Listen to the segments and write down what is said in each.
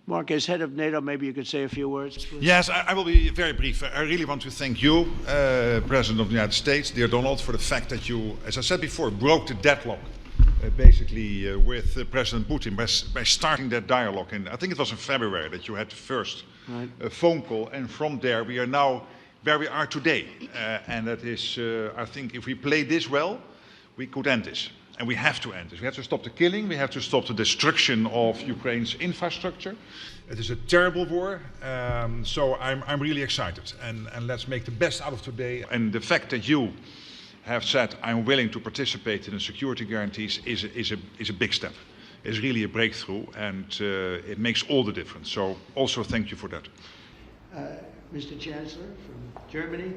Mark, as head of NATO, maybe you could say a few words, please. Yes, I will be very brief. I really want to thank you, President of the United States, dear Donald, for the fact that you, as I said before, broke the deadlock basically with President Putin by starting that dialogue. And I think it was in February that you had the first phone call, and from there we are now where we are today. And that is, I think, if we play this well, we could end this. And we have to end this. We have to stop the killing. We have to stop the destruction of Ukraine's infrastructure. It is a terrible war. So I'm really excited. And let's make the best out of today. And the fact that you have said, I'm willing to participate in the security guarantees is a big step. It's really a breakthrough, and it makes all the difference. So also thank you for that. Mr. Chancellor from Germany.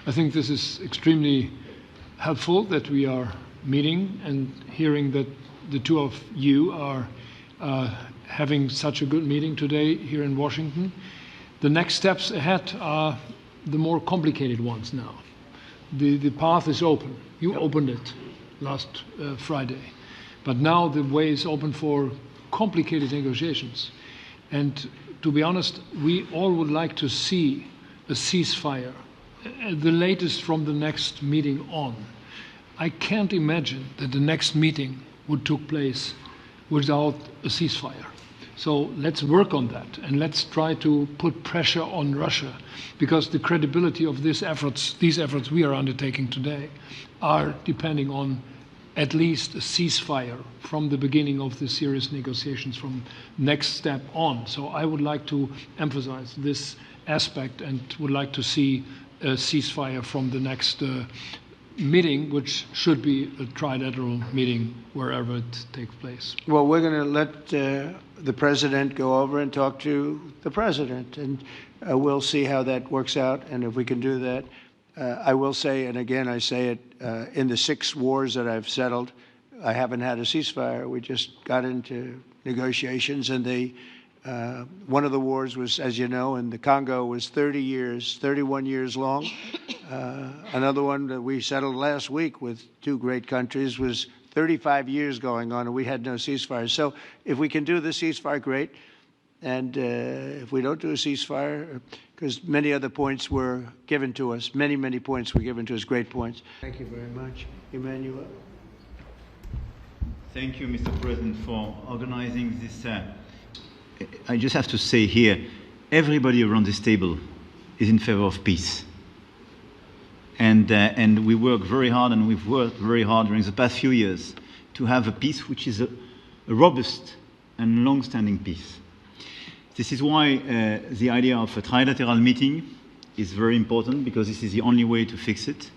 I think this is extremely helpful that we are meeting and hearing that the two of you are having such a good meeting today here in Washington. The next steps ahead are the more complicated ones now. The path is open. You opened it last Friday. But now the way is open for complicated negotiations. And to be honest, we all would like to see a ceasefire, the latest from the next meeting on. I can't imagine that the next meeting would take place without a ceasefire. So let's work on that, and let's try to put pressure on Russia, because the credibility of these efforts we are undertaking today are depending on at least a ceasefire from the beginning of the serious negotiations from next step on. So I would like to emphasize this aspect and would like to see a ceasefire from the next meeting, which should be a trilateral meeting wherever it takes place. Well, we're going to let the president go over and talk to the president, and we'll see how that works out, and if we can do that. I will say, and again I say it, in the 6 wars that I've settled, I haven't had a ceasefire. We just got into negotiations, and one of the wars was, as you know, in the Congo was 31 years long. Another one that we settled last week with 2 great countries was 35 years going on, and we had no ceasefire. So if we can do the ceasefire, great. And if we don't do a ceasefire, because many other points were given to us, many points were given to us, great points. Thank you very much. Emmanuel. Thank you, Mr. President, for organizing this. I just have to say here, everybody around this table is in favor of peace. And we work very hard, and we've worked very hard during the past few years to have a peace which is a robust and long-standing peace. This is why the idea of a trilateral meeting is very important, because this is the only way to fix it.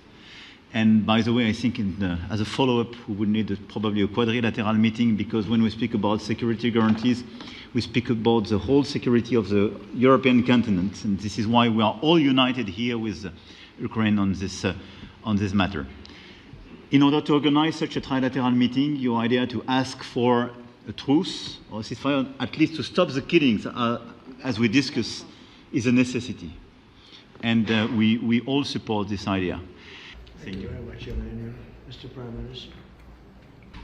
And by the way, I think as a follow-up, we would need probably a quadrilateral meeting, because when we speak about security guarantees, we speak about the whole security of the European continent. And this is why we are all united here with Ukraine on this matter. In order to organize such a trilateral meeting, your idea to ask for a truce or a ceasefire, at least to stop the killings, as we discussed, is a necessity. And we all support this idea. Thank you very much, Emmanuel. Mr. Prime Minister.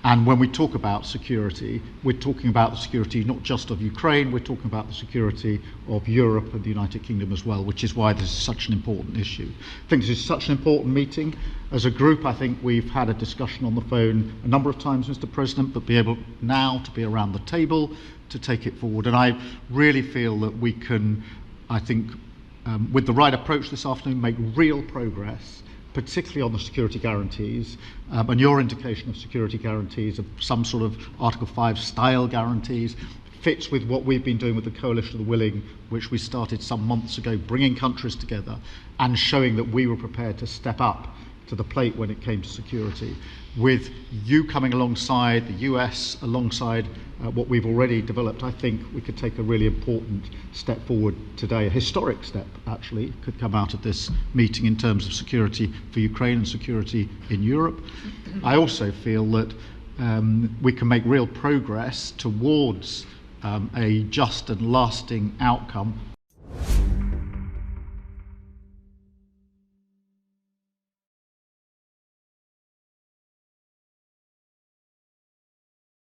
And when we talk about security, we're talking about the security not just of Ukraine, we're talking about the security of Europe and the United Kingdom as well, which is why this is such an important issue. I think this is such an important meeting. As a group, I think we've had a discussion on the phone a number of times, Mr. President, but be able now to be around the table to take it forward. And I really feel that we can, I think, with the right approach this afternoon, make real progress, particularly on the security guarantees, and your indication of security guarantees, of some sort of Article 5 style guarantees, fits with what we've been doing with the Coalition of the Willing, which we started some months ago, bringing countries together and showing that we were prepared to step up to the plate when it came to security. With you coming alongside, the US alongside what we've already developed, I think we could take a really important step forward today. A historic step, actually, could come out of this meeting in terms of security for Ukraine and security in Europe. I also feel that we can make real progress towards a just and lasting outcome